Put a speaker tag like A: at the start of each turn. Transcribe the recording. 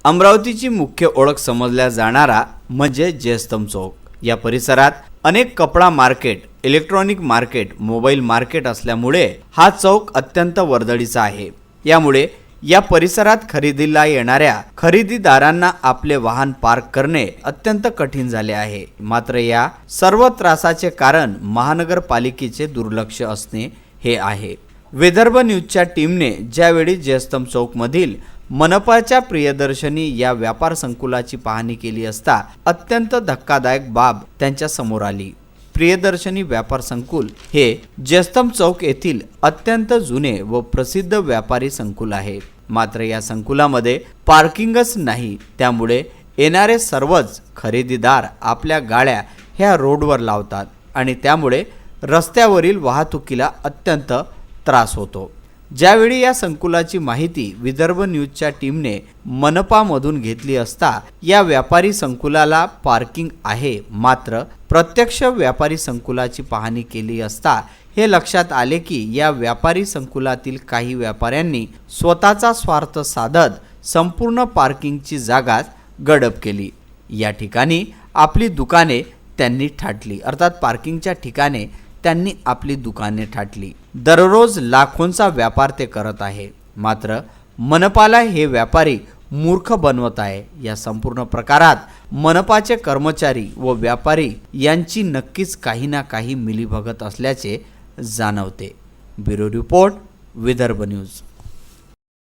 A: अमरावतीची मुख्य ओळख समजल्या जाणारा म्हणजे जयस्तंभ चौक। या परिसरात अनेक कपडा market, electronic market, mobile market असल्यामुळे हा चौक अत्यंत वर्दळीचा आहे। यामुळे या परिसरात खरेदीला येणाऱ्या खरेदीदारांना आपले वाहन पार्क करणे अत्यंत कठीण झाले आहे। मात्र या सर्व त्रासाचे कारण महानगरपालिकेचे दुर्लक्ष असणे हे आहे। विदर्भ न्यूजच्या टीमने ज्यावेळी जयस्तंभ चौक मधील मनपाच्या प्रियदर्शनी या व्यापार संकुलाची पाहणी केली असता अत्यंत धक्कादायक बाब त्यांच्या समोर आली। प्रियदर्शनी व्यापार संकुल हे जयस्तंभ चौक येथील अत्यंत जुने व प्रसिद्ध व्यापारी संकुल आहे। मात्र या संकुलामध्ये पार्किंगच नाही, त्यामुळे येणारे सर्वच खरेदीदार आपल्या गाड्या ह्या रोडवर लावतात आणि त्यामुळे रस्त्यावरील वाहतुकीला अत्यंत त्रास होतो। ज्यावेळी या संकुलाची माहिती विदर्भ न्यूजच्या टीमने मनपामधून घेतली असता या व्यापारी संकुलाला पार्किंग आहे, मात्र प्रत्यक्ष व्यापारी संकुलाची पाहणी केली असता हे लक्षात आले की या व्यापारी संकुलातील काही व्यापाऱ्यांनी स्वतःचा स्वार्थ साधत संपूर्ण पार्किंगची जागा गडप केली। या ठिकाणी आपली दुकाने त्यांनी ठाटली, अर्थात पार्किंगच्या ठिकाणे त्यांनी आपली दुकाने ठाटली। दररोज लाखोंचा व्यापार ते करत आहे, मात्र मनपाला हे व्यापारी मूर्ख बनवत आहे। या संपूर्ण प्रकारात मनपाचे कर्मचारी व व्यापारी यांची नक्कीच काही ना काही मिलीभगत असल्याचे जाणवते। Bureau report, Vidarbha news.